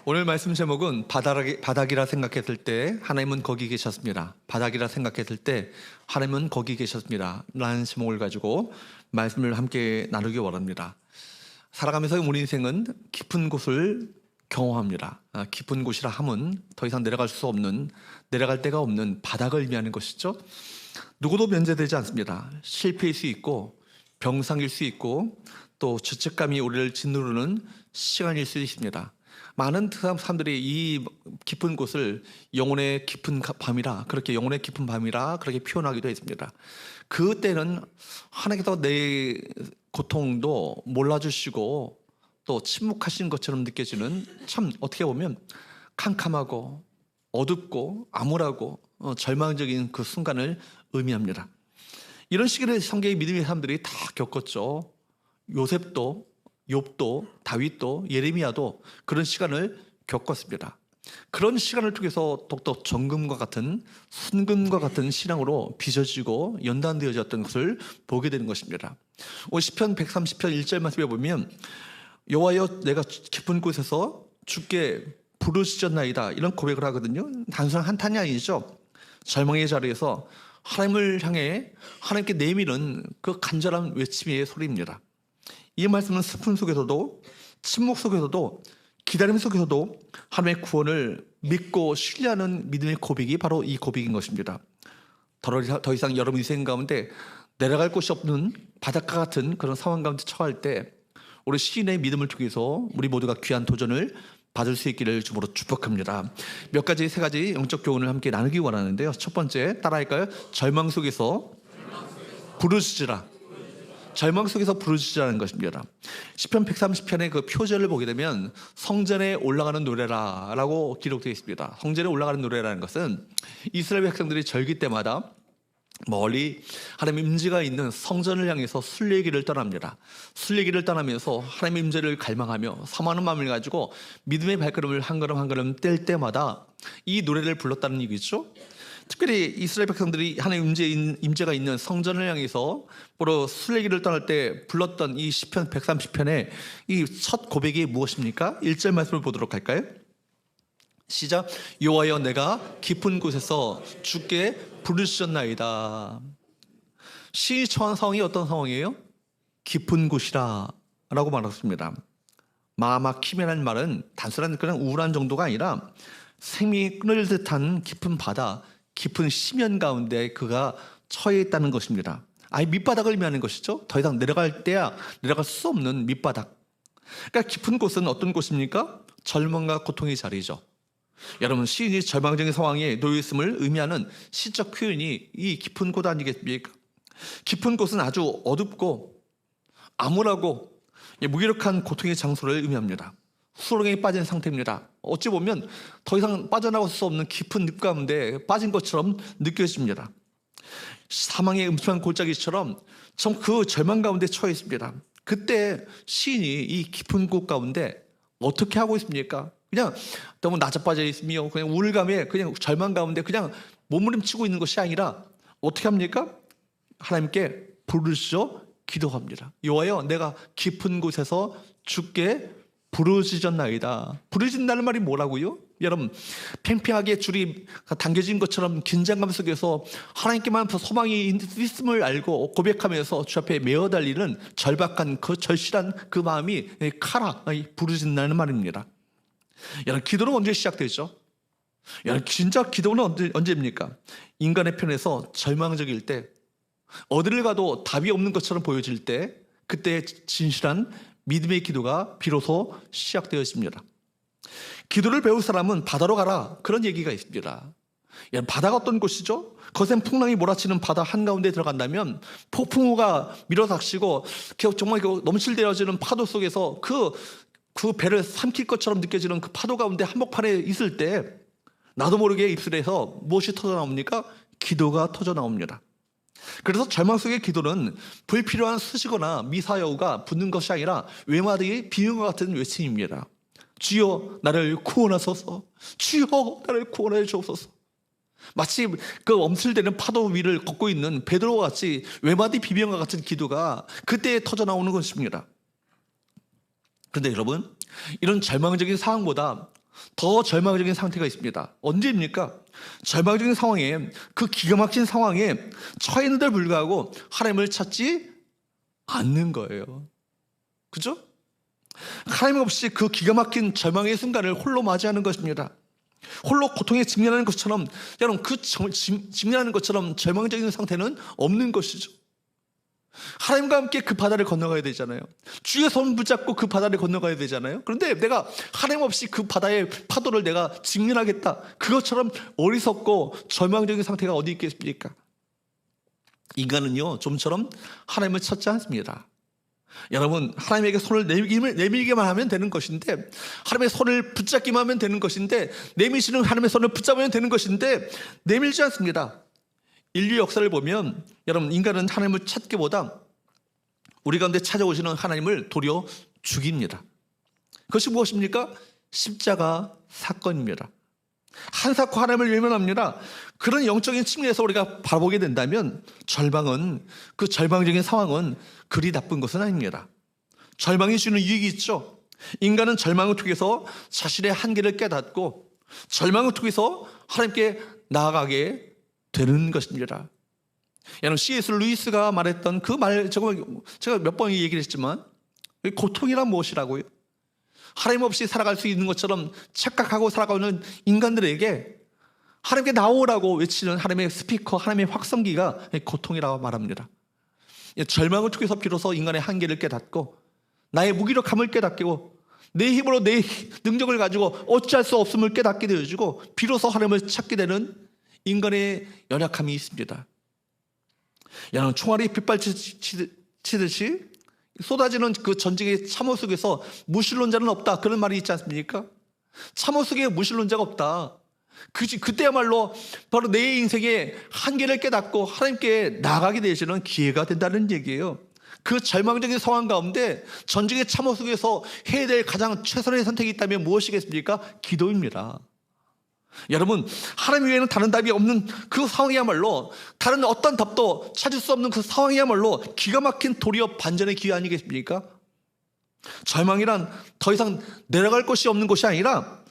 오늘 말씀 제목은 바닥이라 생각했을 때 하나님은 거기 계셨습니다. 바닥이라 생각했을 때 하나님은 거기 계셨습니다 라는 제목을 가지고 말씀을 함께 나누기 원합니다. 살아가면서 우리 인생은 깊은 곳을 경험합니다. 깊은 곳이라 함은 더 이상 내려갈 수 없는, 내려갈 데가 없는 바닥을 의미하는 것이죠. 누구도 면제되지 않습니다. 실패일 수 있고 병상일 수 있고 또 죄책감이 우리를 짓누르는 시간일 수 있습니다. 많은 사람들이 이 깊은 곳을 영혼의 깊은 밤이라, 그렇게 영혼의 깊은 밤이라 그렇게 표현하기도 했습니다. 그때는 하나님께서 내 고통도 몰라주시고 또 침묵하신 것처럼 느껴지는, 참 어떻게 보면 캄캄하고 어둡고 암울하고 절망적인 그 순간을 의미합니다. 이런 시기를 성경의 믿음의 사람들이 다 겪었죠. 요셉도, 욥도, 다윗도, 예레미야도 그런 시간을 겪었습니다. 그런 시간을 통해서 더욱더 정금과 같은, 순금과 같은 신앙으로 빚어지고 연단되어졌던 것을 보게 되는 것입니다. 오늘 시편 130편 1절 말씀에 보면 여호와여 내가 깊은 곳에서 주께 부르짖었나이다, 이런 고백을 하거든요. 단순한 한탄이 아니죠. 절망의 자리에서 하나님을 향해 하나님께 내미는 그 간절한 외침의 소리입니다. 이 말씀은 슬픔 속에서도, 침묵 속에서도, 기다림 속에서도 하나님의 구원을 믿고 신뢰하는 믿음의 고백이 바로 이 고백인 것입니다. 더 이상 여러분 인생 가운데 내려갈 곳이 없는 바닷가 같은 그런 상황 가운데 처할 때 우리 시인의 믿음을 통해서 우리 모두가 귀한 도전을 받을 수 있기를 주보로 축복합니다. 세 가지 영적 교훈을 함께 나누기 원하는데요. 첫 번째, 따라할까요? 절망 속에서 부르짖으라. 절망 속에서 부르짖으라는 것입니다. 시편 130편의 그 표절을 보게 되면 성전에 올라가는 노래라라고 기록되어 있습니다. 성전에 올라가는 노래라는 것은 이스라엘 백성들이 절기 때마다 멀리 하나님의 임재가 있는 성전을 향해서 순례길을 떠납니다. 순례길을 떠나면서 하나님의 임재를 갈망하며 사모하는 마음을 가지고 믿음의 발걸음을 한 걸음 한 걸음 뗄 때마다 이 노래를 불렀다는 얘기죠. 특별히 이스라엘 백성들이 하나님 임재가 있는 성전을 향해서 보러 순례길을 떠날 때 불렀던 이 시편 130편의 이 첫 고백이 무엇입니까? 1절 말씀을 보도록 할까요? 시작. 여호와여 내가 깊은 곳에서 주께 부르짖었나이다. 시인이 처한 상황이 어떤 상황이에요? 깊은 곳이라 라고 말했습니다. 마막히면한 말은 단순한 그냥 우울한 정도가 아니라 생명이 끊을 듯한 깊은 바다, 깊은 심연 가운데 그가 처해 있다는 것입니다. 아예 밑바닥을 의미하는 것이죠. 더 이상 내려갈 수 없는 밑바닥. 그러니까 깊은 곳은 어떤 곳입니까? 절망과 고통의 자리죠. 여러분, 시인이 절망적인 상황에 놓여 있음을 의미하는 시적 표현이 이 깊은 곳 아니겠습니까? 깊은 곳은 아주 어둡고 암울하고 무기력한 고통의 장소를 의미합니다. 수렁에 빠진 상태입니다. 어찌 보면 더 이상 빠져나갈 수 없는 깊은 늪 가운데 빠진 것처럼 느껴집니다. 사망의 음침한 골짜기처럼 참 그 절망 가운데 처해 있습니다. 그때 시인이 이 깊은 곳 가운데 어떻게 하고 있습니까? 그냥 너무 낮아빠져 있으며 그냥 우울감에 그냥 절망 가운데 그냥 몸부림치고 있는 것이 아니라 어떻게 합니까? 하나님께 부르짖어 기도합니다. 여호와여 내가 깊은 곳에서 주께 부르짖었나이다. 부르짖는다는 말이 뭐라고요? 여러분, 팽팽하게 줄이 당겨진 것처럼 긴장감 속에서 하나님께만 소망이 있음을 알고 고백하면서 주 앞에 메어 달리는 절박한 그 절실한 그 마음이 부르짖는다는 말입니다. 여러분, 기도는 언제 시작되죠? 여러분, 진짜 기도는 언제입니까? 인간의 편에서 절망적일 때, 어디를 가도 답이 없는 것처럼 보여질 때, 그때 진실한 믿음의 기도가 비로소 시작되어집니다. 기도를 배울 사람은 바다로 가라, 그런 얘기가 있습니다. 바다가 어떤 곳이죠? 거센 풍랑이 몰아치는 바다 한가운데 들어간다면 폭풍우가 밀어닥치고 정말 넘실대어지는 파도 속에서 그 배를 삼킬 것처럼 느껴지는 그 파도 가운데 한복판에 있을 때 나도 모르게 입술에서 무엇이 터져 나옵니까? 기도가 터져 나옵니다. 그래서 절망 속의 기도는 불필요한 수식어나 미사여우가 붙는 것이 아니라 외마디의 비명과 같은 외침입니다. 주여 나를 구원하소서, 주여 나를 구원해 주옵소서. 마치 그 엄슬대는 파도 위를 걷고 있는 베드로와 같이 외마디 비명과 같은 기도가 그때 터져 나오는 것입니다. 그런데 여러분, 이런 절망적인 상황보다 더 절망적인 상태가 있습니다. 언제입니까? 절망적인 상황에, 그 기가 막힌 상황에 처해 있는데 불구하고 하나님을 찾지 않는 거예요. 그죠? 하나님 없이 그 기가 막힌 절망의 순간을 홀로 맞이하는 것입니다. 홀로 고통에 직면하는 것처럼, 여러분, 직면하는 것처럼 절망적인 상태는 없는 것이죠. 하나님과 함께 그 바다를 건너가야 되잖아요. 주의 손 붙잡고 그 바다를 건너가야 되잖아요. 그런데 내가 하나님 없이 그 바다의 파도를 내가 직면하겠다, 그것처럼 어리석고 절망적인 상태가 어디 있겠습니까? 인간은요, 좀처럼 하나님을 찾지 않습니다. 여러분, 하나님에게 손을 내밀기만 하면 되는 것인데, 하나님의 손을 붙잡기만 하면 되는 것인데, 내미시는 하나님의 손을 붙잡으면 되는 것인데 내밀지 않습니다. 인류 역사를 보면 여러분, 인간은 하나님을 찾기보다 우리 가운데 찾아오시는 하나님을 도리어 죽입니다. 그것이 무엇입니까? 십자가 사건입니다. 한사코 하나님을 외면합니다. 그런 영적인 측면에서 우리가 바라보게 된다면 절망은, 그 절망적인 상황은 그리 나쁜 것은 아닙니다. 절망이 주는 유익이 있죠. 인간은 절망을 통해서 자신의 한계를 깨닫고 절망을 통해서 하나님께 나아가게 되는 것입니다. 여러분, C.S. 루이스가 말했던 그 말, 제가 몇 번 얘기를 했지만, 고통이란 무엇이라고요? 하나님 없이 살아갈 수 있는 것처럼 착각하고 살아가는 인간들에게 하나님께 나오라고 외치는 하나님의 스피커, 하나님의 확성기가 고통이라고 말합니다. 절망을 통해서 비로소 인간의 한계를 깨닫고 나의 무기력함을 깨닫고 내 힘으로, 내 능력을 가지고 어찌할 수 없음을 깨닫게 되어지고 비로소 하나님을 찾게 되는 인간의 연약함이 있습니다. 여러분, 총알이 빗발치듯이 쏟아지는 그 전쟁의 참호 속에서 무신론자는 없다, 그런 말이 있지 않습니까? 참호 속에 무신론자가 없다. 그때야말로 바로 내 인생의 한계를 깨닫고 하나님께 나아가게 되시는 기회가 된다는 얘기예요. 그 절망적인 상황 가운데 전쟁의 참호 속에서 해야 될 가장 최선의 선택이 있다면 무엇이겠습니까? 기도입니다. 여러분, 하나님 외에는 다른 답이 없는 그 상황이야말로, 다른 어떤 답도 찾을 수 없는 그 상황이야말로 기가 막힌 도리어 반전의 기회 아니겠습니까? 절망이란 더 이상 내려갈 곳이 없는 곳이 아니라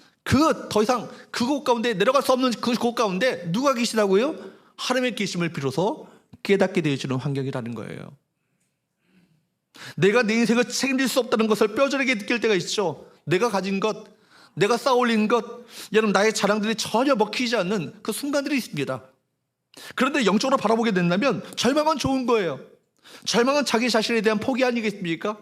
더 이상 그곳 가운데 내려갈 수 없는 그곳 가운데 누가 계시다고요? 하나님의 계심을 비로소 깨닫게 되어지는 환경이라는 거예요. 내가 내 인생을 책임질 수 없다는 것을 뼈저리게 느낄 때가 있죠. 내가 가진 것, 내가 쌓아올린 것, 여러분, 나의 자랑들이 전혀 먹히지 않는 그 순간들이 있습니다. 그런데 영적으로 바라보게 된다면 절망은 좋은 거예요. 절망은 자기 자신에 대한 포기 아니겠습니까?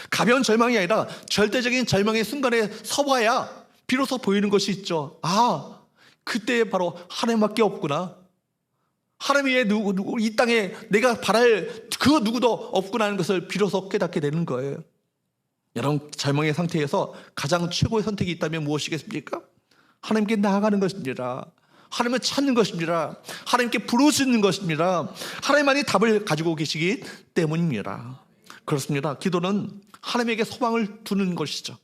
가벼운 절망이 아니라 절대적인 절망의 순간에 서봐야 비로소 보이는 것이 있죠. 아, 그때 바로 하나님밖에 없구나. 하나님 외에 이 땅에 내가 바랄 그 누구도 없구나 하는 것을 비로소 깨닫게 되는 거예요. 여러분, 절망의 상태에서 가장 최고의 선택이 있다면 무엇이겠습니까? 하나님께 나아가는 것입니다. 하나님을 찾는 것입니다. 하나님께 부르짖는 것입니다. 하나님만이 답을 가지고 계시기 때문입니다. 그렇습니다. 기도는 하나님에게 소망을 두는 것이죠.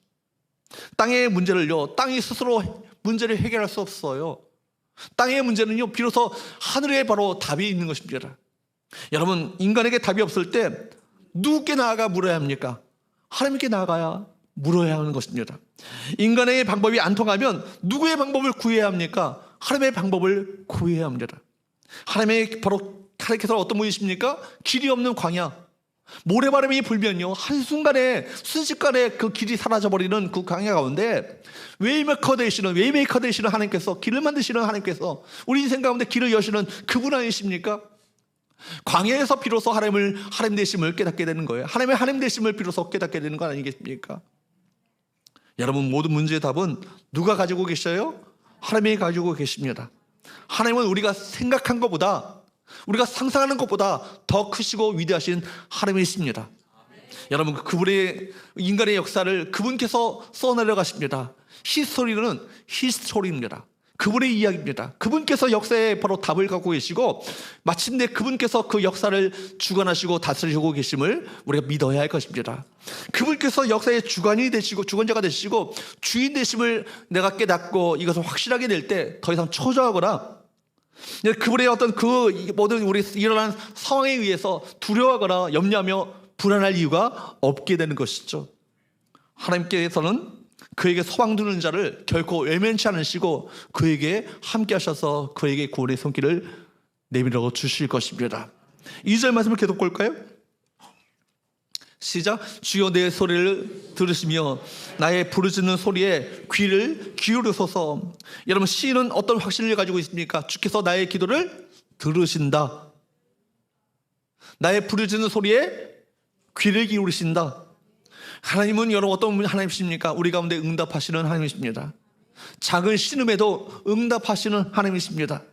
땅의 문제를요, 땅이 스스로 문제를 해결할 수 없어요. 땅의 문제는요, 비로소 하늘에 바로 답이 있는 것입니다. 여러분, 인간에게 답이 없을 때 누구께 나아가 물어야 합니까? 하나님께 나아가야 물어야 하는 것입니다. 인간의 방법이 안 통하면 누구의 방법을 구해야 합니까? 하나님의 방법을 구해야 합니다. 하나님께서 어떤 분이십니까? 길이 없는 광야, 모래바람이 불면요, 한순간에 순식간에 그 길이 사라져버리는 그 광야 가운데 웨이메이커 되시는 하나님께서, 길을 만드시는 하나님께서 우리 인생 가운데 길을 여시는 그분 아니십니까? 광야에서 비로소 하나님 되심을 깨닫게 되는 거예요. 하나님의 하나님 되심을 비로소 깨닫게 되는 거 아니겠습니까? 여러분, 모든 문제의 답은 누가 가지고 계셔요? 하나님이 가지고 계십니다. 하나님은 우리가 생각한 것보다, 우리가 상상하는 것보다 더 크시고 위대하신 하나님이십니다. 여러분, 그분의 인간의 역사를 그분께서 써내려가십니다. 히스토리는 히스토리입니다. 그분의 이야기입니다. 그분께서 역사에 바로 답을 갖고 계시고 마침내 그분께서 그 역사를 주관하시고 다스리고 계심을 우리가 믿어야 할 것입니다. 그분께서 역사의 주관자가 되시고 주인 되심을 내가 깨닫고 이것을 확실하게 될 때 더 이상 초조하거나 그분의 어떤 그 모든 우리 일어난 상황에 의해서 두려워하거나 염려하며 불안할 이유가 없게 되는 것이죠. 하나님께서는 그에게 소망 두는 자를 결코 외면치 않으시고 그에게 함께 하셔서 그에게 구원의 손길을 내밀어 주실 것입니다. 2절 말씀을 계속 볼까요? 시작. 주여 내 소리를 들으시며 나의 부르짖는 소리에 귀를 기울이소서. 여러분, 시인은 어떤 확신을 가지고 있습니까? 주께서 나의 기도를 들으신다. 나의 부르짖는 소리에 귀를 기울이신다. 하나님은 여러분 어떤 하나님이십니까? 우리 가운데 응답하시는 하나님이십니다. 작은 신음에도 응답하시는 하나님이십니다.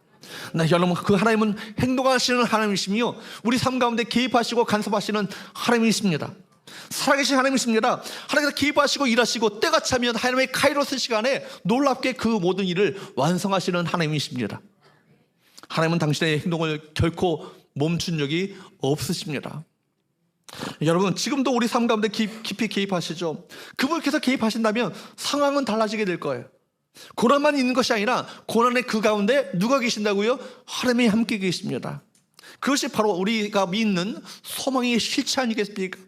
여러분, 그 하나님은 행동하시는 하나님이시며 우리 삶 가운데 개입하시고 간섭하시는 하나님이십니다. 살아계신 하나님이십니다. 하나님께서 개입하시고 일하시고 때가 차면 하나님의 카이로스 시간에 놀랍게 그 모든 일을 완성하시는 하나님이십니다. 하나님은 당신의 행동을 결코 멈춘 적이 없으십니다. 여러분, 지금도 우리 삶 가운데 깊이 개입하시죠. 그분께서 개입하신다면 상황은 달라지게 될 거예요. 고난만 있는 것이 아니라 고난의 그 가운데 누가 계신다고요? 하나님이 함께 계십니다. 그것이 바로 우리가 믿는 소망의 실체 아니겠습니까?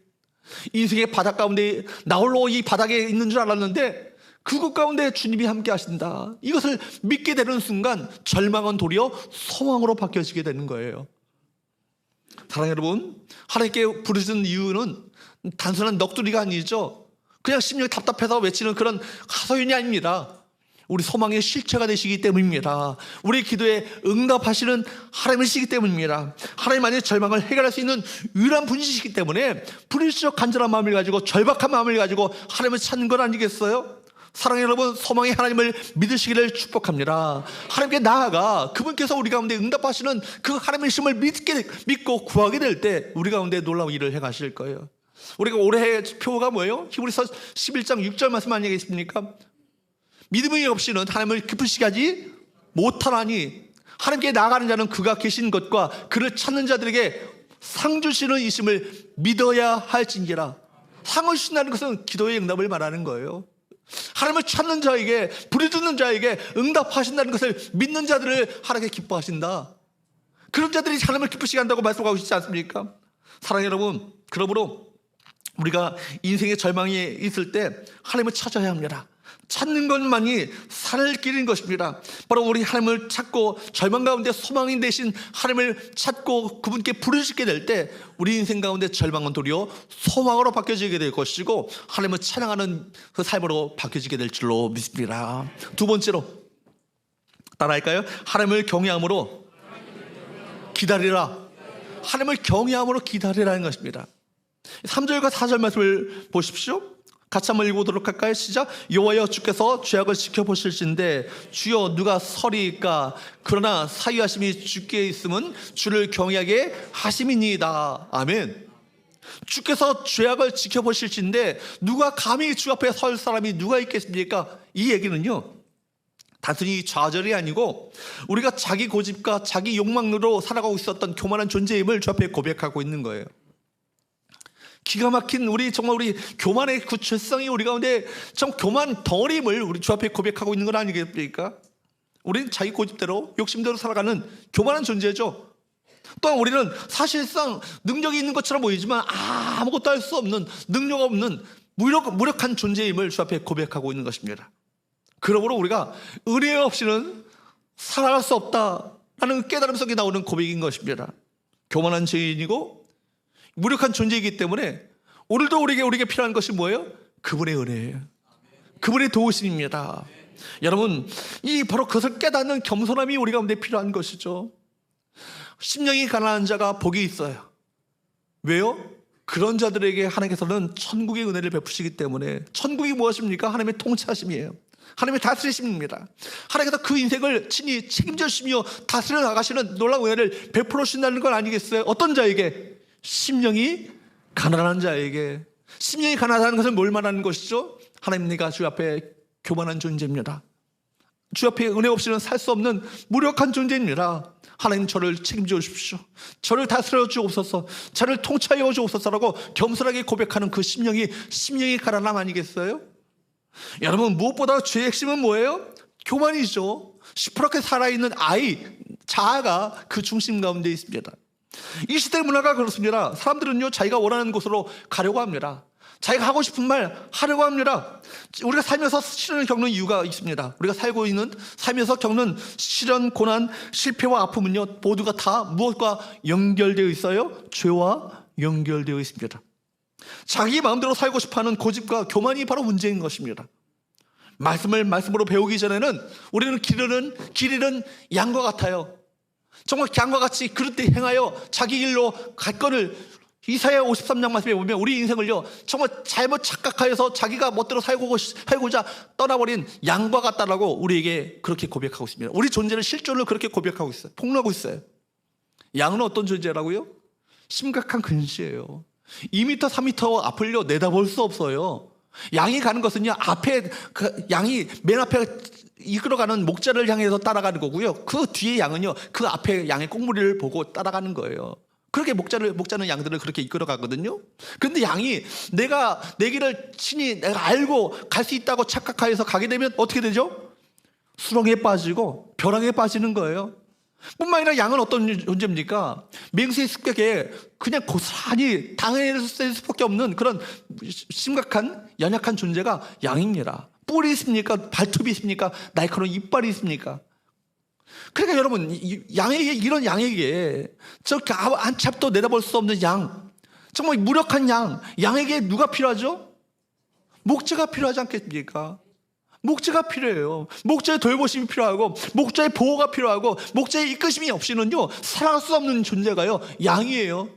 인생의 바닥 가운데 나 홀로 이 바닥에 있는 줄 알았는데 그곳 가운데 주님이 함께 하신다. 이것을 믿게 되는 순간 절망은 도리어 소망으로 바뀌어지게 되는 거예요. 사랑하는 여러분, 하나님께 부르짖는 이유는 단순한 넋두리가 아니죠. 그냥 심령이 답답해서 외치는 그런 하소연이 아닙니다. 우리 소망의 실체가 되시기 때문입니다. 우리 기도에 응답하시는 하나님이시기 때문입니다. 하나님 안에 절망을 해결할 수 있는 유일한 분이시기 때문에 부르짖어 간절한 마음을 가지고 절박한 마음을 가지고 하나님을 찾는 건 아니겠어요? 사랑하는 여러분, 소망의 하나님을 믿으시기를 축복합니다. 하나님께 나아가 그분께서 우리 가운데 응답하시는 그 하나님이심을 믿고 구하게 될 때 우리 가운데 놀라운 일을 행하실 거예요. 우리가 올해의 표가 뭐예요? 히브리서 11장 6절 말씀 아니겠습니까? 믿음이 없이는 하나님을 기쁘시게 하지 못하나니 하나님께 나아가는 자는 그가 계신 것과 그를 찾는 자들에게 상 주시는 이심을 믿어야 할진지라. 상을 주신다는 것은 기도의 응답을 말하는 거예요. 하나님을 찾는 자에게, 부르짖는 자에게 응답하신다는 것을 믿는 자들을 하나님께 기뻐하신다. 그런 자들이 하나님을 기쁘시게 한다고 말씀하고 있지 않습니까? 사랑하는 여러분, 그러므로 우리가 인생의 절망이 있을 때 하나님을 찾아야 합니다. 찾는 것만이 살 길인 것입니다. 바로 우리 하나님을 찾고 절망 가운데 소망이 되신 하나님을 찾고 그분께 부르짖게 될 때 우리 인생 가운데 절망은 도리어 소망으로 바뀌어지게 될 것이고 하나님을 찬양하는 그 삶으로 바뀌어지게 될 줄로 믿습니다. 두 번째로 따라할까요? 하나님을 경외함으로 기다리라. 하나님을 경외함으로 기다리라는 것입니다. 3절과 4절 말씀을 보십시오. 같이 한번 읽어보도록 할까요? 시작. 여호와여, 주께서 죄악을 지켜보실진데 주여 누가 서리이까? 그러나 사유하심이 주께 있음은 주를 경외하게 하심이니이다. 아멘. 주께서 죄악을 지켜보실진데 누가 감히 주 앞에 설 사람이 누가 있겠습니까? 이 얘기는요, 단순히 좌절이 아니고 우리가 자기 고집과 자기 욕망으로 살아가고 있었던 교만한 존재임을 주 앞에 고백하고 있는 거예요. 기가 막힌 우리 교만의 그 죄성이 우리 가운데 참 교만 덩어리임을 우리 주 앞에 고백하고 있는 건 아니겠습니까? 우리는 자기 고집대로 욕심대로 살아가는 교만한 존재죠. 또한 우리는 사실상 능력이 있는 것처럼 보이지만 아무것도 할 수 없는, 능력 없는 무력한 존재임을 주 앞에 고백하고 있는 것입니다. 그러므로 우리가 은혜 없이는 살아갈 수 없다라는 깨달음 속에 나오는 고백인 것입니다. 교만한 죄인이고 무력한 존재이기 때문에 오늘도 우리에게 필요한 것이 뭐예요? 그분의 은혜예요. 그분의 도우심입니다. 여러분, 이 바로 그것을 깨닫는 겸손함이 우리 가운데 필요한 것이죠. 심령이 가난한 자가 복이 있어요. 왜요? 그런 자들에게 하나님께서는 천국의 은혜를 베푸시기 때문에. 천국이 무엇입니까? 하나님의 통치하심이에요. 하나님의 다스리심입니다. 하나님께서 그 인생을 친히 책임져 주시며 다스려 나가시는 놀라운 은혜를 베풀어 주신다는 건 아니겠어요? 어떤 자에게? 심령이 가난한 자에게. 심령이 가난하다는 것은 뭘 말하는 것이죠? 하나님, 내가 주 앞에 교만한 존재입니다. 주 앞에 은혜 없이는 살 수 없는 무력한 존재입니다. 하나님, 저를 책임져 주십시오. 저를 다스려 주옵소서. 저를 통치하여 주옵소서라고 겸손하게 고백하는 그 심령이 가난함 아니겠어요? 여러분, 무엇보다 죄의 핵심은 뭐예요? 교만이죠. 시퍼렇게 살아있는 아이, 자아가 그 중심 가운데 있습니다. 이 시대 문화가 그렇습니다. 사람들은요, 자기가 원하는 곳으로 가려고 합니다. 자기가 하고 싶은 말 하려고 합니다. 우리가 살면서 시련을 겪는 이유가 있습니다. 우리가 살고 있는 살면서 겪는 시련, 고난, 실패와 아픔은요, 모두가 다 무엇과 연결되어 있어요? 죄와 연결되어 있습니다. 자기 마음대로 살고 싶어하는 고집과 교만이 바로 문제인 것입니다. 말씀으로 배우기 전에는 우리는 길 잃은 양과 같아요. 정말 양과 같이 그릇되 행하여 자기 길로 갈 거를, 이사야 53장 말씀에 보면 우리 인생을요, 정말 잘못 착각하여서 자기가 멋대로 살고자 떠나버린 양과 같다라고 우리에게 그렇게 고백하고 있습니다. 우리 존재를, 실존을 그렇게 고백하고 있어요. 폭로하고 있어요. 양은 어떤 존재라고요? 심각한 근시예요. 2m, 3m 앞을요 내다볼 수 없어요. 양이 가는 것은요, 양이 맨 앞에 이끌어가는 목자를 향해서 따라가는 거고요, 그 뒤에 양은요 그 앞에 양의 꽁무리를 보고 따라가는 거예요. 그렇게 목자는 양들을 그렇게 이끌어가거든요. 그런데 양이 내가 내 길을 친히 내가 알고 갈 수 있다고 착각하여서 가게 되면 어떻게 되죠? 수렁에 빠지고 벼락에 빠지는 거예요. 뿐만 아니라 양은 어떤 존재입니까? 맹수의 습격에 그냥 고스란히 당해낼 수밖에 없는 그런 심각한 연약한 존재가 양입니다. 뿔이 있습니까? 발톱이 있습니까? 날카로운 이빨이 있습니까? 그러니까 여러분, 이런 양에게 저렇게 한 찹도 내다볼 수 없는 양, 정말 무력한 양에게 누가 필요하죠? 목자가 필요하지 않겠습니까? 목자가 필요해요. 목자의 돌보심이 필요하고, 목자의 보호가 필요하고, 목자의 이끄심이 없이는요 살아갈 수 없는 존재가요 양이에요.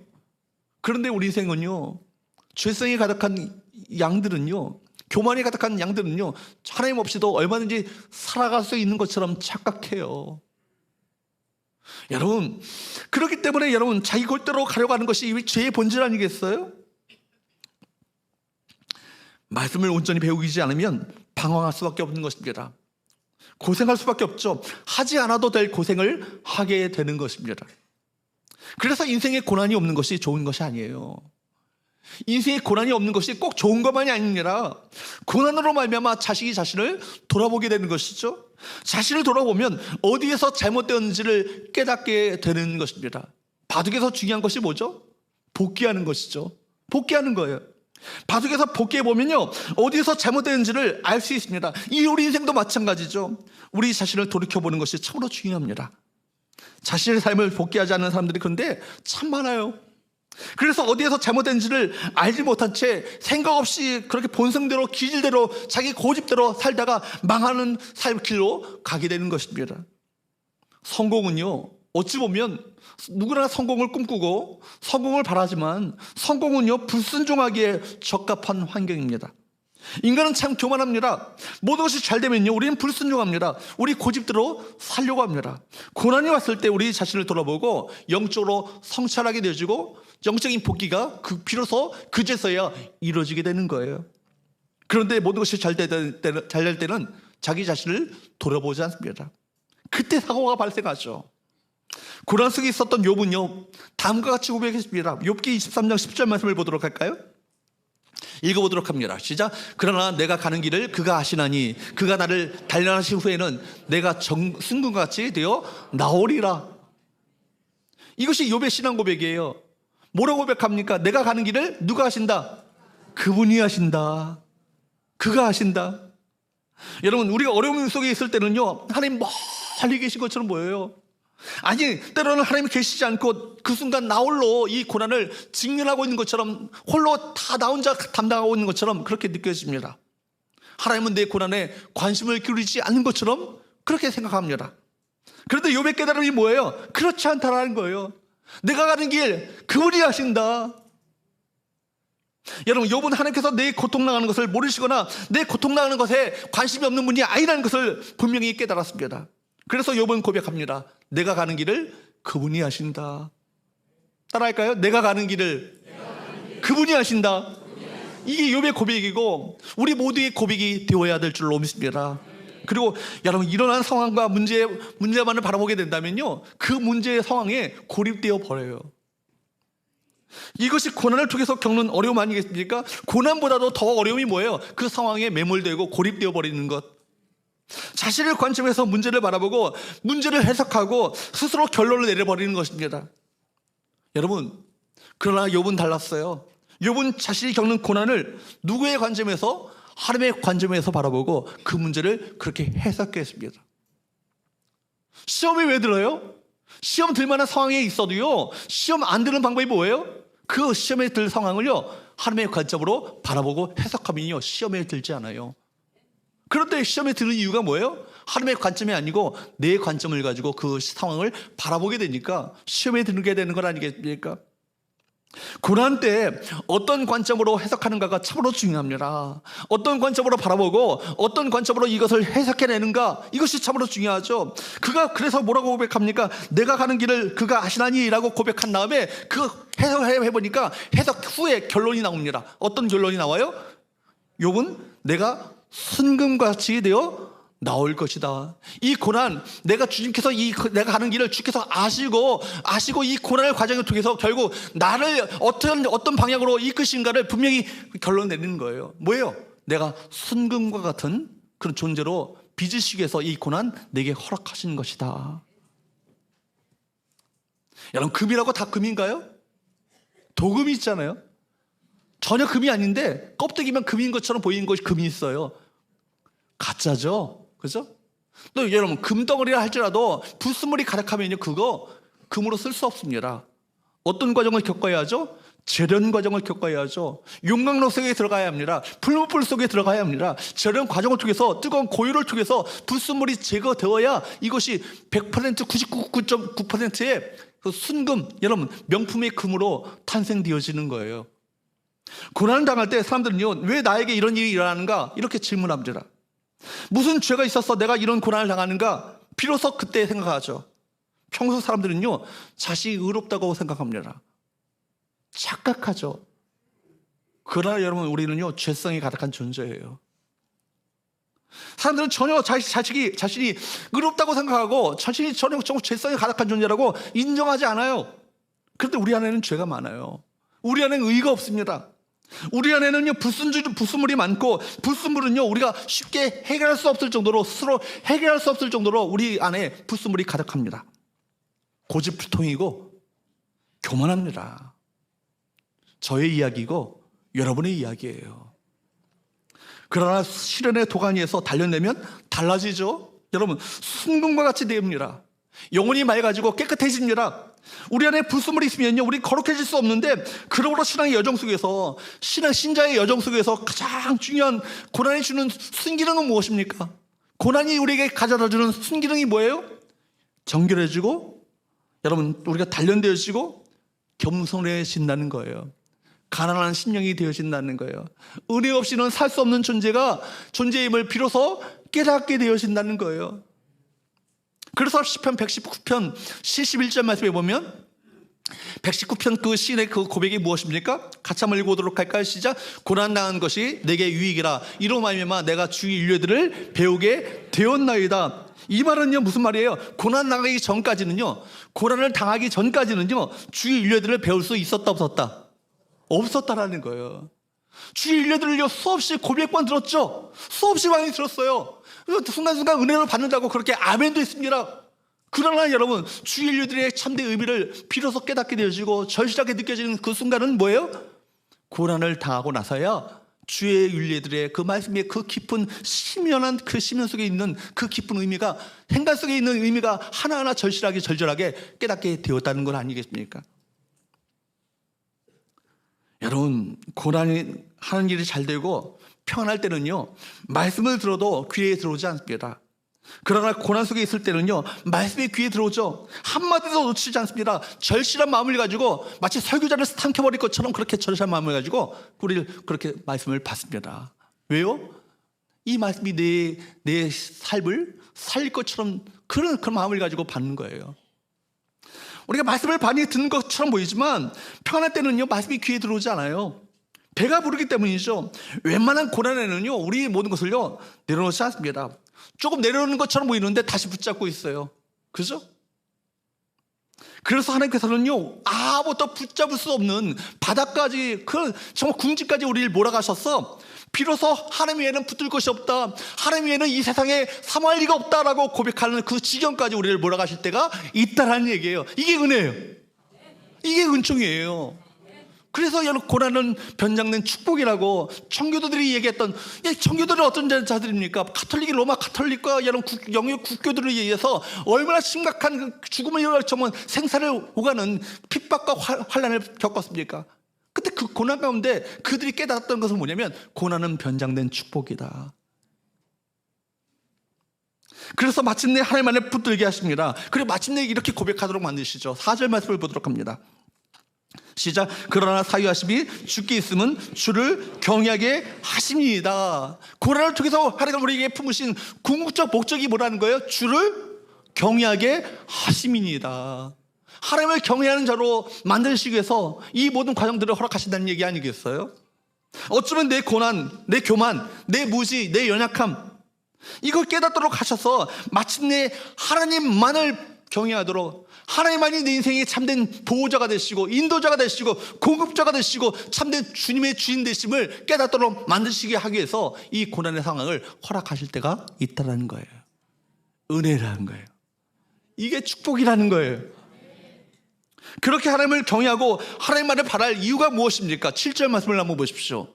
그런데 우리 인생은요, 죄성이 가득한 양들은요, 교만이 가득한 양들은요, 하나님 없이도 얼마든지 살아갈 수 있는 것처럼 착각해요. 여러분, 그렇기 때문에 여러분, 자기 골대로 가려고 하는 것이 죄의 본질 아니겠어요? 말씀을 온전히 배우지 않으면 방황할 수밖에 없는 것입니다. 고생할 수밖에 없죠. 하지 않아도 될 고생을 하게 되는 것입니다. 그래서 인생에 고난이 없는 것이 좋은 것이 아니에요. 인생에 고난이 없는 것이 꼭 좋은 것만이 아니라 고난으로 말미암아 자신을 돌아보게 되는 것이죠. 자신을 돌아보면 어디에서 잘못되었는지를 깨닫게 되는 것입니다. 바둑에서 중요한 것이 뭐죠? 복귀하는 것이죠. 복귀하는 거예요. 바둑에서 복귀해보면요, 어디에서 잘못되는지를 알 수 있습니다. 우리 인생도 마찬가지죠. 우리 자신을 돌이켜보는 것이 참으로 중요합니다. 자신의 삶을 복귀하지 않는 사람들이 그런데 참 많아요. 그래서 어디에서 잘못된지를 알지 못한 채 생각 없이 그렇게 본성대로, 기질대로, 자기 고집대로 살다가 망하는 삶 길로 가게 되는 것입니다. 성공은요, 어찌 보면 누구나 성공을 꿈꾸고 성공을 바라지만 성공은요 불순종하기에 적합한 환경입니다. 인간은 참 교만합니다. 모든 것이 잘 되면요 우리는 불순종합니다. 우리 고집대로 살려고 합니다. 고난이 왔을 때 우리 자신을 돌아보고 영적으로 성찰하게 되어지고 영적인 복귀가 비로소 그제서야 이루어지게 되는 거예요. 그런데 모든 것이 잘 될 때는 자기 자신을 돌아보지 않습니다. 그때 사고가 발생하죠. 고난 속에 있었던 욥은요 다음과 같이 고백했습니다. 욥기 23장 10절 말씀을 보도록 할까요? 읽어보도록 합니다. 시작. 그러나 내가 가는 길을 그가 아시나니 그가 나를 단련하신 후에는 내가 승군과 같이 되어 나오리라. 이것이 욥의 신앙 고백이에요. 뭐라고 고백합니까? 내가 가는 길을 누가 하신다? 그분이 하신다. 그가 하신다. 여러분, 우리가 어려움 속에 있을 때는요 하나님 멀리 계신 것처럼 보여요. 아니, 때로는 하나님이 계시지 않고 그 순간 나 홀로 이 고난을 직면하고 있는 것처럼, 홀로 다 나 혼자 담당하고 있는 것처럼 그렇게 느껴집니다. 하나님은 내 고난에 관심을 기울이지 않는 것처럼 그렇게 생각합니다. 그런데 욥의 깨달음이 뭐예요? 그렇지 않다라는 거예요. 내가 가는 길 그분이 하신다. 여러분, 욥은 하나님께서 내 고통당하는 것을 모르시거나 내 고통당하는 것에 관심이 없는 분이 아니라는 것을 분명히 깨달았습니다. 그래서 욥은 고백합니다. 내가 가는 길을 그분이 하신다. 따라할까요? 내가 가는 길을 그분이 하신다. 이게 욥의 고백이고 우리 모두의 고백이 되어야 될 줄로 믿습니다. 그리고 여러분, 일어난 상황과 문제만을 바라보게 된다면요 그 문제의 상황에 고립되어 버려요. 이것이 고난을 통해서 겪는 어려움 아니겠습니까? 고난보다도 더 어려움이 뭐예요? 그 상황에 매몰되고 고립되어 버리는 것. 자신을 관점에서 문제를 바라보고 문제를 해석하고 스스로 결론을 내려버리는 것입니다. 여러분, 그러나 욥은 달랐어요. 욥은 자신이 겪는 고난을 누구의 관점에서? 하나님의 관점에서 바라보고 그 문제를 그렇게 해석했습니다. 시험이 왜 들어요? 시험 들 만한 상황에 있어도요, 시험 안 드는 방법이 뭐예요? 그 시험에 들 상황을요, 하나님의 관점으로 바라보고 해석하면요, 시험에 들지 않아요. 그런데 시험에 드는 이유가 뭐예요? 하나님의 관점이 아니고 내 관점을 가지고 그 상황을 바라보게 되니까 시험에 들게 되는 건 아니겠습니까? 고난 때 어떤 관점으로 해석하는가가 참으로 중요합니다. 어떤 관점으로 바라보고 어떤 관점으로 이것을 해석해내는가, 이것이 참으로 중요하죠. 그가 그래서 뭐라고 고백합니까? 내가 가는 길을 그가 아시나니 라고 고백한 다음에 그 해석을 해보니까 해석 후에 결론이 나옵니다. 어떤 결론이 나와요? 욥은 내가 순금같이 되어 나올 것이다. 이 고난, 내가 주님께서 내가 가는 길을 주께서 아시고 이 고난의 과정을 통해서 결국 나를 어떤 방향으로 이끄신가를 분명히 결론 내리는 거예요. 뭐예요? 내가 순금과 같은 그런 존재로 빚으시기 위해서 이 고난 내게 허락하신 것이다. 여러분, 금이라고 다 금인가요? 도금이 있잖아요. 전혀 금이 아닌데 껍데기만 금인 것처럼 보이는 것이 금이 있어요. 가짜죠. 그죠? 또 여러분, 금덩어리라 할지라도 불순물이 가득하면요, 그거 금으로 쓸 수 없습니다. 어떤 과정을 겪어야 하죠? 재련 과정을 겪어야 하죠. 용광로 속에 들어가야 합니다. 풀무불 속에 들어가야 합니다. 재련 과정을 통해서 뜨거운 고유를 통해서 불순물이 제거되어야 이것이 100% 99.9%의 그 순금, 여러분 명품의 금으로 탄생되어지는 거예요. 고난을 당할 때 사람들은요, 왜 나에게 이런 일이 일어나는가? 이렇게 질문합니다. 무슨 죄가 있어서 내가 이런 고난을 당하는가? 비로소 그때 생각하죠. 평소 사람들은요, 자신이 의롭다고 생각합니다. 착각하죠. 그러나 여러분, 우리는요, 죄성이 가득한 존재예요. 사람들은 전혀 자신이 의롭다고 생각하고 자신이 전혀 죄성이 가득한 존재라고 인정하지 않아요. 그런데 우리 안에는 죄가 많아요. 우리 안에는 의가 없습니다. 우리 안에는요, 불순물이 많고, 불순물은요, 우리가 쉽게 해결할 수 없을 정도로, 스스로 해결할 수 없을 정도로 우리 안에 불순물이 가득합니다. 고집불통이고 교만합니다. 저의 이야기고 여러분의 이야기예요. 그러나 시련의 도가니에서 단련되면 달라지죠. 여러분, 순금과 같이 됩니다. 영혼이 맑아지고 깨끗해집니다. 우리 안에 불순물이 있으면요, 우리 거룩해질 수 없는데, 그러므로 신앙의 여정 속에서, 신자의 여정 속에서 가장 중요한 고난이 주는 순기능은 무엇입니까? 고난이 우리에게 가져다 주는 순기능이 뭐예요? 정결해지고, 여러분, 우리가 단련되어지고 겸손해진다는 거예요. 가난한 심령이 되어진다는 거예요. 은혜 없이는 살 수 없는 존재임을 비로소 깨닫게 되어진다는 거예요. 그래서 시편 119편 71절 말씀에 보면, 119편 그 시인의 그 고백이 무엇입니까? 같이 한번 읽어보도록 할까요? 시작. 고난당한 것이 내게 유익이라, 이로 말미암아 내가 주의 윤례들을 배우게 되었나이다. 이 말은요, 무슨 말이에요? 고난 당하기 전까지는요, 고난을 당하기 전까지는요, 주의 윤례들을 배울 수 있었다, 없었다? 없었다라는 거예요. 주의 윤례들을요, 수없이 고백만 들었죠. 수없이 많이 들었어요. 순간순간 은혜를 받는다고 그렇게 아멘도 했습니다. 그러나 여러분, 주의 윤례들의 참된 의미를 비로소 깨닫게 되어지고 절실하게 느껴지는 그 순간은 뭐예요? 고난을 당하고 나서야 주의 윤례들의 그 말씀의 그 깊은 심연한 그 심연 속에 있는 그 깊은 의미가, 행간 속에 있는 의미가 하나하나 절절하게 깨닫게 되었다는 건 아니겠습니까? 여러분, 고난이 하는 일이 잘 되고 평안할 때는요, 말씀을 들어도 귀에 들어오지 않습니다. 그러나 고난 속에 있을 때는요, 말씀이 귀에 들어오죠. 한마디도 놓치지 않습니다. 절실한 마음을 가지고 마치 설교자를 삼켜버릴 것처럼 그렇게 절실한 마음을 가지고 우리를 그렇게 말씀을 받습니다. 왜요? 이 말씀이 내 삶을 살릴 것처럼 그런 마음을 가지고 받는 거예요. 우리가 말씀을 많이 듣는 것처럼 보이지만 평안할 때는요, 말씀이 귀에 들어오지 않아요. 배가 부르기 때문이죠. 웬만한 고난에는요, 우리 모든 것을요, 내려놓지 않습니다. 조금 내려놓는 것처럼 보이는데 다시 붙잡고 있어요. 그죠? 그래서 하나님께서는요, 아무것도 붙잡을 수 없는 바닥까지, 정말 궁지까지 우리를 몰아가셔서 비로소 하나님 외에는 붙들 것이 없다, 하나님 외에는 이 세상에 사모할 리가 없다라고 고백하는 그 지경까지 우리를 몰아가실 때가 있다라는 얘기예요. 이게 은혜예요. 이게 은총이에요. 그래서 여러분 고난은 변장된 축복이라고 청교도들이 얘기했던, 청교도들은 어떤 자들입니까? 카톨릭이 로마 카톨릭과 여러분 영역 국교들에 의해서 얼마나 심각한 죽음을 정말 생사를 오가는 핍박과 환난을 겪었습니까? 근데 그 고난 가운데 그들이 깨달았던 것은 뭐냐면 고난은 변장된 축복이다. 그래서 마침내 하나님 안에 붙들게 하십니다. 그리고 마침내 이렇게 고백하도록 만드시죠. 4절 말씀을 보도록 합니다. 시작. 그러나 사유하심이 주께 있음은 주를 경외하게 하심이다. 고난을 통해서 하나님가 우리에게 품으신 궁극적 목적이 뭐라는 거예요? 주를 경외하게 하심이니다. 하나님을 경외하는 자로 만드시기 위해서 이 모든 과정들을 허락하신다는 얘기 아니겠어요? 어쩌면 내 고난, 내 교만, 내 무지, 내 연약함, 이걸 깨닫도록 하셔서 마침내 하나님만을 경외하도록, 하나님만이 내 인생의 참된 보호자가 되시고 인도자가 되시고 공급자가 되시고 참된 주님의 주인 되심을 깨닫도록 만드시게 하기 위해서 이 고난의 상황을 허락하실 때가 있다는 거예요. 은혜라는 거예요. 이게 축복이라는 거예요. 그렇게 하나님을 경외하고 하나님만을 바랄 이유가 무엇입니까? 7절 말씀을 한번 보십시오.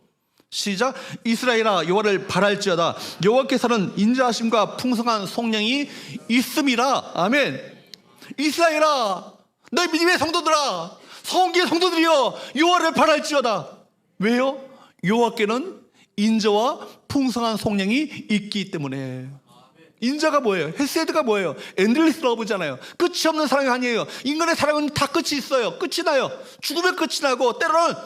시작. 이스라엘아 여호와를 바랄지어다. 여호와께서는 인자하심과 풍성한 속량이 있음이라. 아멘. 이스라엘아, 너희 믿음의 성도들아, 성기의 성도들이여, 여호와를 바랄지어다. 왜요? 여호와께는 인자와 풍성한 속량이 있기 때문에. 인자가 뭐예요? 헤세드가 뭐예요? 엔들리스 러브잖아요. 끝이 없는 사랑이 아니에요. 인간의 사랑은 다 끝이 있어요. 끝이 나요. 죽으면 끝이 나고, 때로는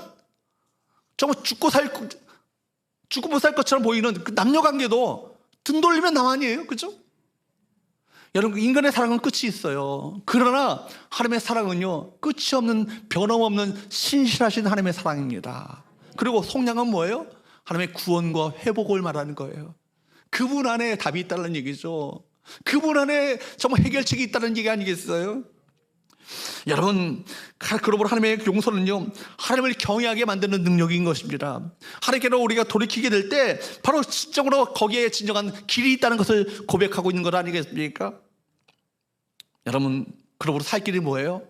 정말 죽고 못 살 것처럼 보이는 그 남녀관계도 등 돌리면 남 아니에요. 그죠? 여러분, 인간의 사랑은 끝이 있어요. 그러나 하나님의 사랑은요, 끝이 없는, 변함없는 신실하신 하나님의 사랑입니다. 그리고 속량은 뭐예요? 하나님의 구원과 회복을 말하는 거예요. 그분 안에 답이 있다는 얘기죠. 그분 안에 정말 해결책이 있다는 얘기 아니겠어요? 여러분, 그러므로 하나님의 용서는요, 하나님을 경외하게 만드는 능력인 것입니다. 하나님께로 우리가 돌이키게 될 때 바로 진정으로 거기에 진정한 길이 있다는 것을 고백하고 있는 것 아니겠습니까? 여러분, 그러므로 살 길이 뭐예요?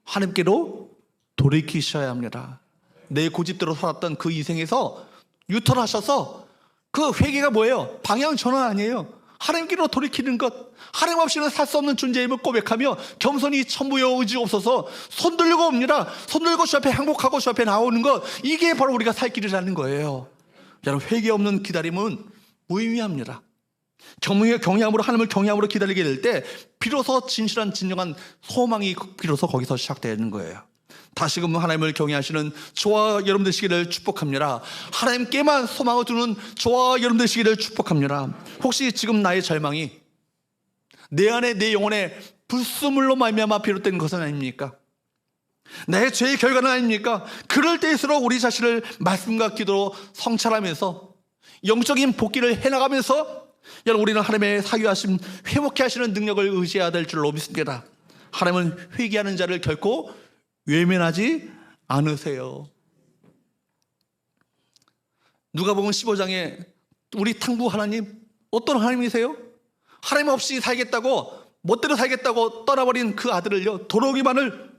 하나님께로 돌이키셔야 합니다. 내 고집대로 살았던 그 인생에서 유턴하셔서, 그 회개가 뭐예요? 방향 전환 아니에요. 하나님께로 돌이키는 것, 하나님 없이는 살 수 없는 존재임을 고백하며 겸손히 천부여 의지 없어서 손 들고 옵니다. 손 들고 주 앞에 항복하고 주 앞에 나오는 것, 이게 바로 우리가 살 길이라는 거예요. 여러분, 회개 없는 기다림은 무의미합니다. 경외함으로, 하나님을 경외함으로 기다리게 될 때 비로소 진실한 진정한 소망이 비로소 거기서 시작되는 거예요. 다시금 하나님을 경외하시는 저와 여러분 되시기를 축복합니다. 하나님께만 소망을 두는 저와 여러분 되시기를 축복합니다. 혹시 지금 나의 절망이 내 안에, 내 영혼에 불순물로 말미암아 비롯된 것은 아닙니까? 내 죄의 결과는 아닙니까? 그럴 때일수록 우리 자신을 말씀과 기도로 성찰하면서 영적인 복귀를 해나가면서, 여러분, 우리는 하나님의 사유하심, 회복케 하시는 능력을 의지해야 될 줄로 믿습니다. 하나님은 회개하는 자를 결코 외면하지 않으세요. 누가복음 15장에 우리 탕부 하나님, 어떤 하나님이세요? 하나님 없이 살겠다고, 멋대로 살겠다고 떠나버린 그 아들을요, 도로기만을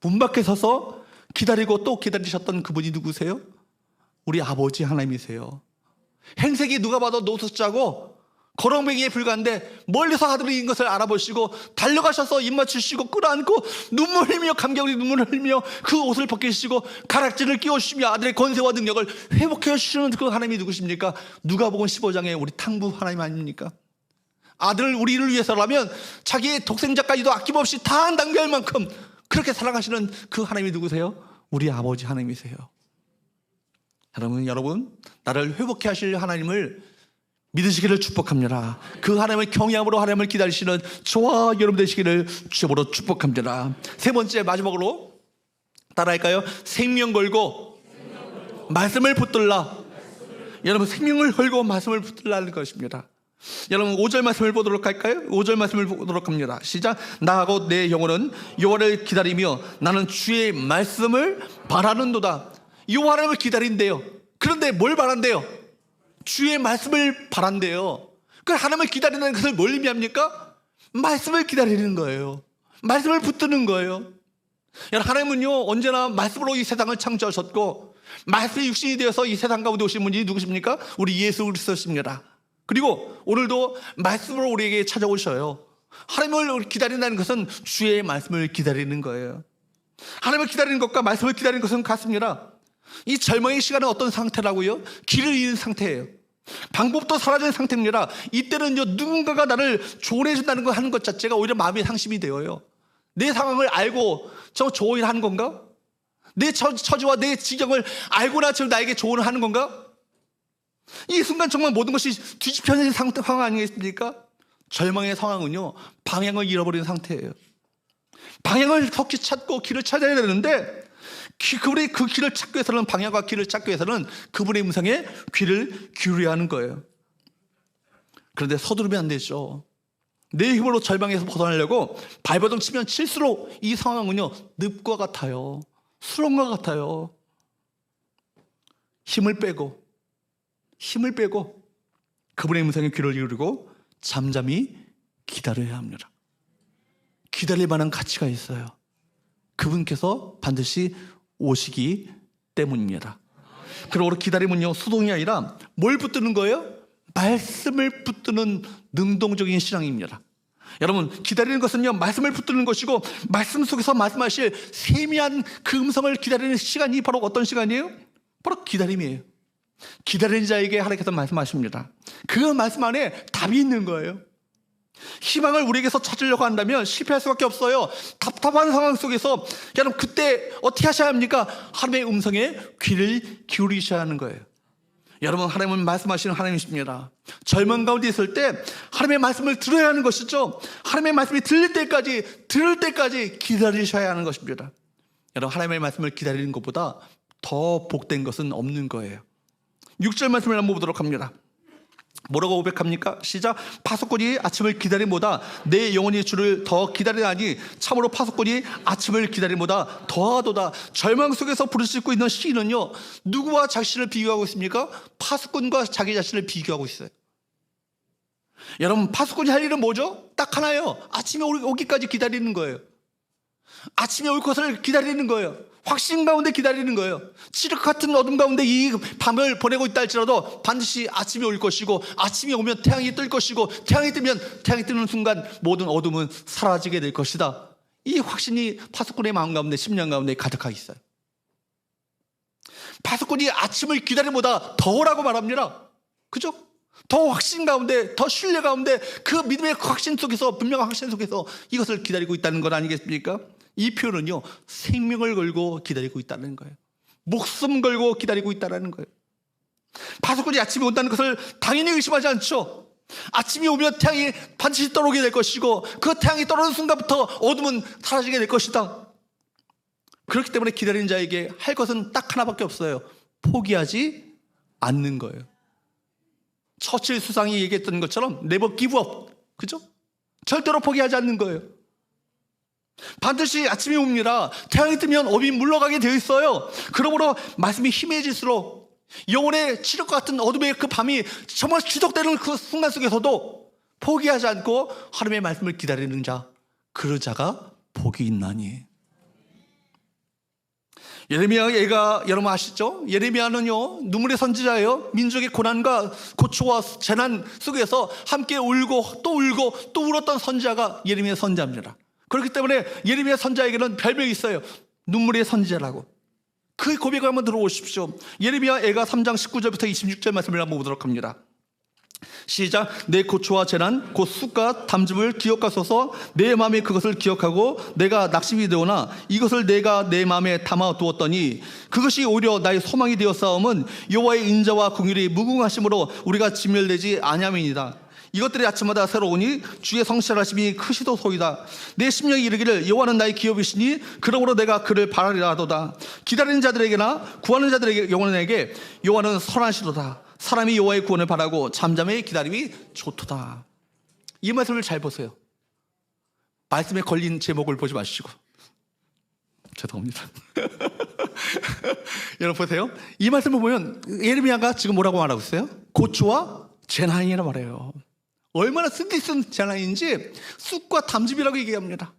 문 밖에 서서 기다리고 또 기다리셨던 그분이 누구세요? 우리 아버지 하나님이세요. 행색이 누가 봐도 노숙자고 거렁뱅이에 불과한데 멀리서 아들인 것을 알아보시고 달려가셔서 입 맞추시고 끌어안고 눈물 흘리며, 감격의 눈물을 흘리며 그 옷을 벗기시고 가락지를 끼워주시며 아들의 권세와 능력을 회복해 주시는 그 하나님이 누구십니까? 누가복음 15장에 우리 탕부 하나님 아닙니까? 아들을 우리를 위해서라면 자기의 독생자까지도 아낌없이 다 낭비할 만큼 그렇게 사랑하시는 그 하나님이 누구세요? 우리 아버지 하나님이세요. 여러분, 나를 회복해 하실 하나님을 믿으시기를 축복합니다. 그 하나님을 경외함으로 하나님을 기다리시는 저와 여러분 되시기를 주님으로 축복합니다. 세 번째, 마지막으로 따라할까요? 생명 걸고 말씀을 붙들라. 여러분, 생명을 걸고 말씀을 붙들라는 것입니다. 여러분, 5절 말씀을 보도록 할까요? 5절 말씀을 보도록 합니다. 시작. 나하고 내 영혼은 여호와를 기다리며 나는 주의 말씀을 바라는도다. 여호와 하나님을 기다린대요. 그런데 뭘 바란대요? 주의 말씀을 바란대요. 그 하나님을 기다리는 것을 뭘 의미합니까? 말씀을 기다리는 거예요. 말씀을 붙드는 거예요. 여러분, 하나님은요 언제나 말씀으로 이 세상을 창조하셨고 말씀이 육신이 되어서 이 세상 가운데 오신 분이 누구십니까? 우리 예수 그리스도십니다. 그리고 오늘도 말씀으로 우리에게 찾아오셔요. 하나님을 기다린다는 것은 주의 말씀을 기다리는 거예요. 하나님을 기다리는 것과 말씀을 기다리는 것은 같습니다. 이 절망의 시간은 어떤 상태라고요? 길을 잃은 상태예요. 방법도 사라진 상태입니다. 이때는요 누군가가 나를 조언해 준다는 거 하는 것 자체가 오히려 마음의 상심이 되어요. 내 상황을 알고 저 조언을 하는 건가? 내 처지와 내 지경을 알고나 지금 나에게 조언을 하는 건가? 이 순간 정말 모든 것이 뒤집혀진 상황 아니겠습니까? 절망의 상황은요 방향을 잃어버린 상태예요. 방향을 속히 찾고 길을 찾아야 되는데 그분의 그 길을 찾기 위해서는, 방향과 길을 찾기 위해서는 그분의 음성에 귀를 기울여야 하는 거예요. 그런데 서두르면 안 되죠. 내 힘으로 절망에서 벗어나려고 발버둥 치면 칠수록 이 상황은요 늪과 같아요. 수렁과 같아요. 힘을 빼고 그분의 음성에 귀를 기울이고 잠잠히 기다려야 합니다. 기다릴 만한 가치가 있어요. 그분께서 반드시 오시기 때문입니다. 그리고 기다림은요 수동이 아니라 뭘 붙드는 거예요? 말씀을 붙드는 능동적인 신앙입니다. 여러분, 기다리는 것은요 말씀을 붙드는 것이고, 말씀 속에서 말씀하실 세미한 그 음성을 기다리는 시간이 바로 어떤 시간이에요? 바로 기다림이에요. 기다리는 자에게 하나님께서 말씀하십니다. 그 말씀 안에 답이 있는 거예요. 희망을 우리에게서 찾으려고 한다면 실패할 수밖에 없어요. 답답한 상황 속에서 여러분 그때 어떻게 하셔야 합니까? 하나님의 음성에 귀를 기울이셔야 하는 거예요. 여러분, 하나님은 말씀하시는 하나님이십니다. 절망 가운데 있을 때 하나님의 말씀을 들어야 하는 것이죠. 하나님의 말씀이 들을 때까지 기다리셔야 하는 것입니다. 여러분, 하나님의 말씀을 기다리는 것보다 더 복된 것은 없는 거예요. 6절 말씀을 한번 보도록 합니다. 뭐라고 고백합니까? 시작. 파수꾼이 아침을 기다림보다 내 영혼이 주를 더 기다리나니 참으로 파수꾼이 아침을 기다림보다 더하도다. 절망 속에서 부르짖고 있는 시인은요 누구와 자신을 비교하고 있습니까? 파수꾼과 자기 자신을 비교하고 있어요. 여러분, 파수꾼이 할 일은 뭐죠? 딱 하나예요. 아침에 오기까지 기다리는 거예요. 아침에 올 것을 기다리는 거예요. 확신 가운데 기다리는 거예요. 칠흑 같은 어둠 가운데 이 밤을 보내고 있다 할지라도 반드시 아침이 올 것이고, 아침이 오면 태양이 뜰 것이고, 태양이 뜨는 순간 모든 어둠은 사라지게 될 것이다. 이 확신이 파수꾼의 마음 가운데, 심령 가운데 가득하게 있어요. 파수꾼이 아침을 기다림보다 더라고 말합니다. 그죠? 더 확신 가운데, 더 신뢰 가운데, 그 믿음의 확신 속에서, 분명한 확신 속에서 이것을 기다리고 있다는 것 아니겠습니까? 이 표현은요 생명을 걸고 기다리고 있다는 거예요. 목숨 걸고 기다리고 있다는 거예요. 파수꾼이 아침에 온다는 것을 당연히 의심하지 않죠. 아침이 오면 태양이 반드시 떠오르게 될 것이고, 그 태양이 떠오르는 순간부터 어둠은 사라지게 될 것이다. 그렇기 때문에 기다리는 자에게 할 것은 딱 하나밖에 없어요. 포기하지 않는 거예요. 처칠 수상이 얘기했던 것처럼 never give up. 그죠? 절대로 포기하지 않는 거예요. 반드시 아침이 옵니다. 태양이 뜨면 어둠이 물러가게 되어 있어요. 그러므로 말씀이 희미해질수록 영혼의 칠흑과 같은 어둠의 그 밤이 정말 지속되는 그 순간 속에서도 포기하지 않고 하나님의 말씀을 기다리는 자, 그 자가 복이 있나니. 예레미야 얘가 여러분 아시죠? 예레미야는요 눈물의 선지자예요. 민족의 고난과 고초와 재난 속에서 함께 울고 또 울었던 선지자가 예레미야 선지자입니다. 그렇기 때문에 예레미야 선지자에게는 별명이 있어요. 눈물의 선지자라고. 그 고백을 한번 들어보십시오. 예레미야 애가 3장 19절부터 26절 말씀을 한번 보도록 합니다. 시작. 내 고초와 재난 곧 쑥과 담즙을 기억하소서. 내 마음에 그것을 기억하고 내가 낙심이 되오나 이것을 내가 내 마음에 담아두었더니 그것이 오히려 나의 소망이 되었사옴은 여호와의 인자와 긍휼이 무궁하심으로 우리가 진멸되지 아니함이니이다. 이것들이 아침마다 새로우니 주의 성실하심이 크시도소이다. 내 심령이 이르기를 여호와는 나의 기업이시니 그러므로 내가 그를 바라리라 하도다. 기다리는 자들에게나 구하는 자들에게 영혼에게 여호와는 선하시도다. 사람이 여호와의 구원을 바라고 잠잠히 기다림이 좋도다. 이 말씀을 잘 보세요. 말씀에 걸린 제목을 보지 마시고. 죄송합니다. 여러분 보세요. 이 말씀을 보면 예레미야가 지금 뭐라고 말하고 있어요? 고초와 재난이라 말해요. 얼마나 쓴데쓴 재난인지 쑥과 담즙이라고 얘기합니다.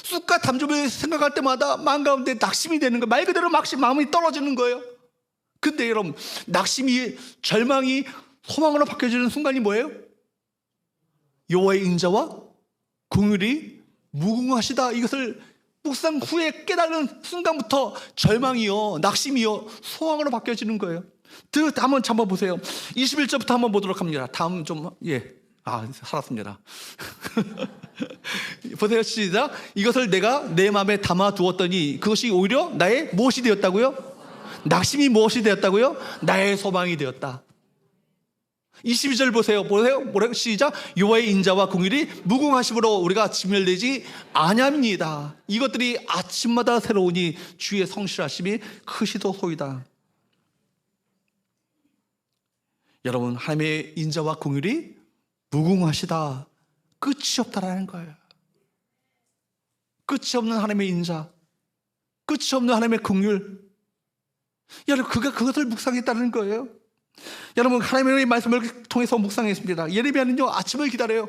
쑥과 담즙을 생각할 때마다 마음 가운데 낙심이 되는 거예요. 말 그대로 마음이 떨어지는 거예요. 근데 여러분, 낙심이, 절망이 소망으로 바뀌어지는 순간이 뭐예요? 여호와의 인자와 긍휼이 무궁하시다. 이것을 묵상 후에 깨달은 순간부터 절망이요, 낙심이요, 소망으로 바뀌어지는 거예요. 한번 잡아보세요. 21절부터 한번 보도록 합니다. 다음 살았습니다. 보세요. 시작. 이것을 내가 내 마음에 담아 두었더니 그것이 오히려 나의 무엇이 되었다고요? 낙심이 무엇이 되었다고요? 나의 소망이 되었다. 22절 보세요. 뭐래요? 시작. 여호와의 인자와 긍휼이 무궁하심으로 우리가 진멸되지 아니함이니이다. 이것들이 아침마다 새로우니 주의 성실하심이 크시도소이다. 여러분, 하나님의 인자와 긍휼이 무궁하시다. 끝이 없다라는 거예요. 끝이 없는 하나님의 인자, 끝이 없는 하나님의 긍휼. 여러분, 그것을 묵상했다는 거예요. 여러분, 하나님의 말씀을 통해서 묵상했습니다. 예레미야는요, 아침을 기다려요.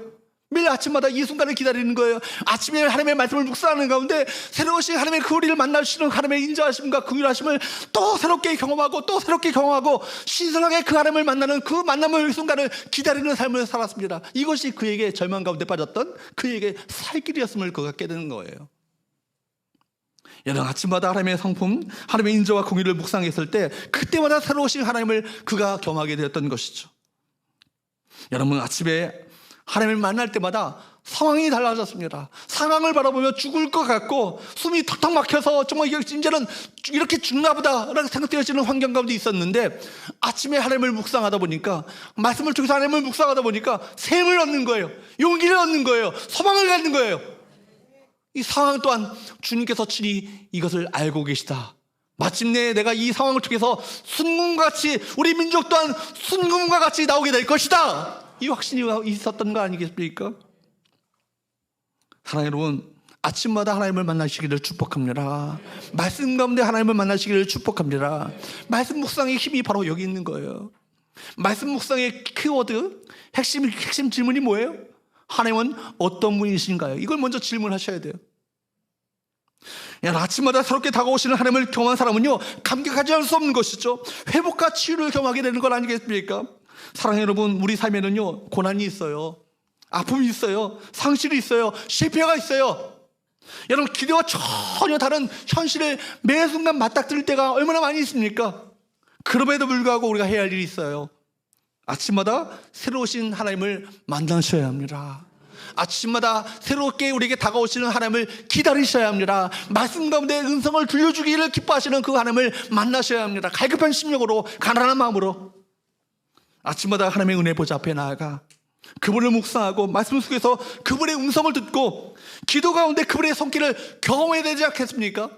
매일 아침마다 이 순간을 기다리는 거예요. 아침에 하나님의 말씀을 묵상하는 가운데 새로우신 하나님의 그 우리를 만나주시는 하나님의 인자하심과 긍휼하심을 또 새롭게 경험하고 신선하게 그 하나님을 만나는 그 만남의 순간을 기다리는 삶을 살았습니다. 이것이 그에게 절망 가운데 빠졌던 그에게 살 길이었음을 그가 깨닫는 거예요. 여러분, 아침마다 하나님의 성품, 하나님의 인자와 긍휼을 묵상했을 때 그때마다 새로우신 하나님을 그가 경험하게 되었던 것이죠. 여러분, 아침에 하나님을 만날 때마다 상황이 달라졌습니다. 상황을 바라보며 죽을 것 같고 숨이 턱턱 막혀서 정말 이제는 이렇게 죽나 보다 라고 생각되어지는 환경 가운데 있었는데, 아침에 하나님을 묵상하다 보니까, 말씀을 통해서 하나님을 묵상하다 보니까 샘을 얻는 거예요. 용기를 얻는 거예요. 소망을 갖는 거예요. 이 상황 또한 주님께서 친히 이것을 알고 계시다. 마침내 내가 이 상황을 통해서 순금과 같이, 우리 민족 또한 순금과 같이 나오게 될 것이다. 이 확신이 있었던 거 아니겠습니까? 사랑하는 여러분, 아침마다 하나님을 만나시기를 축복합니다. 말씀 가운데 하나님을 만나시기를 축복합니다. 말씀 묵상의 힘이 바로 여기 있는 거예요. 말씀 묵상의 키워드, 핵심 질문이 뭐예요? 하나님은 어떤 분이신가요? 이걸 먼저 질문하셔야 돼요. 아침마다 새롭게 다가오시는 하나님을 경험한 사람은요, 감격하지 않을 수 없는 것이죠. 회복과 치유를 경험하게 되는 것 아니겠습니까? 사랑하는 여러분, 우리 삶에는요, 고난이 있어요. 아픔이 있어요. 상실이 있어요. 실패가 있어요. 여러분, 기대와 전혀 다른 현실을 매 순간 맞닥뜨릴 때가 얼마나 많이 있습니까? 그럼에도 불구하고 우리가 해야 할 일이 있어요. 아침마다 새로우신 하나님을 만나셔야 합니다. 아침마다 새롭게 우리에게 다가오시는 하나님을 기다리셔야 합니다. 말씀 가운데 음성을 들려주기를 기뻐하시는 그 하나님을 만나셔야 합니다. 갈급한 심령으로, 가난한 마음으로 아침마다 하나님의 은혜 보좌 앞에 나아가 그분을 묵상하고 말씀 속에서 그분의 음성을 듣고 기도 가운데 그분의 손길을 경험해야 되지 않겠습니까?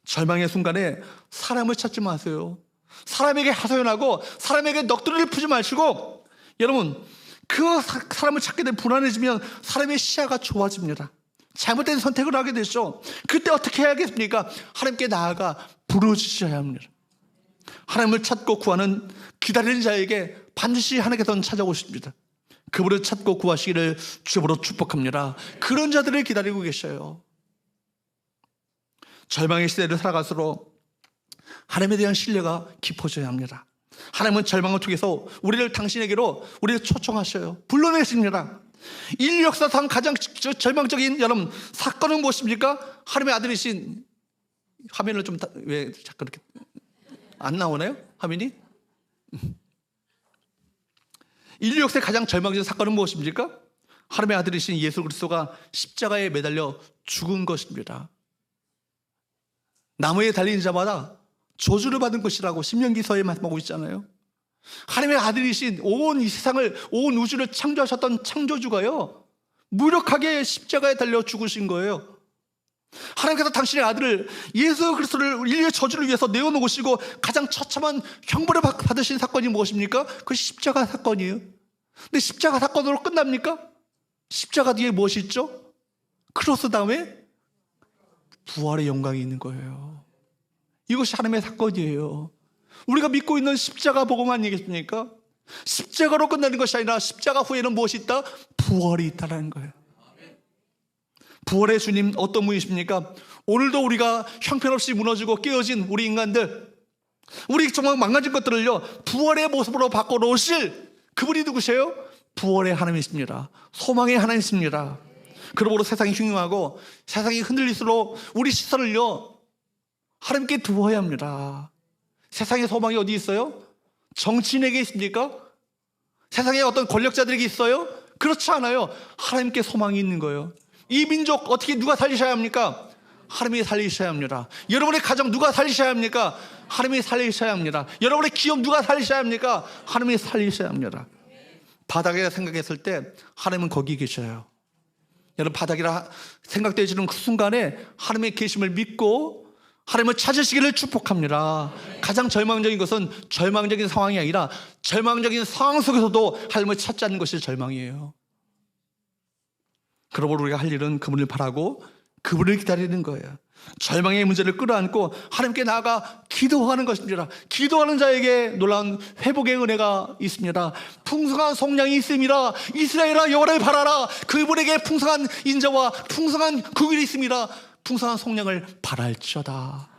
절망의 순간에 사람을 찾지 마세요. 사람에게 하소연하고 사람에게 넋두리를 푸지 마시고, 여러분, 그 사람을 찾게 되면 불안해지면 사람의 시야가 좁아집니다. 잘못된 선택을 하게 되죠. 그때 어떻게 해야겠습니까? 하나님께 나아가 부르짖으셔야 합니다. 하나님을 찾고 구하는 기다리는 자에게 반드시 하나님께서는 찾아오십니다. 그분을 찾고 구하시기를 주님으로 축복합니다. 그런 자들을 기다리고 계셔요. 절망의 시대를 살아갈수록 하나님에 대한 신뢰가 깊어져야 합니다. 하나님은 절망을 통해서 당신에게로 우리를 초청하셔요. 불러내십니다. 인류 역사상 가장 절망적인 여러분 사건은 무엇입니까? 하나님의 아들이신, 화면을 좀 왜 자꾸 이렇게 안 나오나요? 화면이? 인류 역사의 가장 절망적인 사건은 무엇입니까? 하나님의 아들이신 예수 그리스도가 십자가에 매달려 죽은 것입니다. 나무에 달린 자마다 저주를 받은 것이라고 신명기서에 말씀하고 있잖아요. 하나님의 아들이신 온 이 세상을, 온 우주를 창조하셨던 창조주가요, 무력하게 십자가에 달려 죽으신 거예요. 하나님께서 당신의 아들을, 예수 그리스도를 인류의 저주를 위해서 내어놓으시고 가장 처참한 형벌을 받으신 사건이 무엇입니까? 그 십자가 사건이에요. 근데 십자가 사건으로 끝납니까? 십자가 뒤에 무엇이 있죠? 크로스 다음에 부활의 영광이 있는 거예요. 이것이 하나님의 사건이에요. 우리가 믿고 있는 십자가 복음 아니겠습니까? 십자가로 끝나는 것이 아니라 십자가 후에는 무엇이 있다? 부활이 있다는 거예요. 부활의 주님 어떤 분이십니까? 오늘도 우리가 형편없이 무너지고 깨어진 우리 인간들, 우리 정말 망가진 것들을요 부활의 모습으로 바꿔놓으실 그분이 누구세요? 부활의 하나님이십니다. 소망의 하나님이십니다. 그러므로 세상이 흉흉하고 세상이 흔들릴수록 우리 시선을요 하나님께 두어야 합니다. 세상의 소망이 어디 있어요? 정치인에게 있습니까? 세상에 어떤 권력자들에게 있어요? 그렇지 않아요. 하나님께 소망이 있는 거예요. 이 민족 어떻게 누가 살리셔야 합니까? 하나님이 살리셔야 합니다. 여러분의 가정 누가 살리셔야 합니까? 하나님이 살리셔야 합니다. 여러분의 기업 누가 살리셔야 합니까? 하나님이 살리셔야 합니다. 바닥이라 생각했을 때 하나님은 거기 계셔요. 여러분, 바닥이라 생각되시는 그 순간에 하나님의 계심을 믿고 하나님을 찾으시기를 축복합니다. 가장 절망적인 것은 절망적인 상황이 아니라 절망적인 상황 속에서도 하나님을 찾지 않는 것이 절망이에요. 그러므로 우리가 할 일은 그분을 바라고 그분을 기다리는 거예요. 절망의 문제를 끌어안고 하나님께 나아가 기도하는 것입니다. 기도하는 자에게 놀라운 회복의 은혜가 있습니다. 풍성한 속량이 있습니다. 이스라엘아 여호와를 바라라. 그분에게 풍성한 인자와 풍성한 긍휼이 있습니다. 풍성한 속량을 바랄지어다.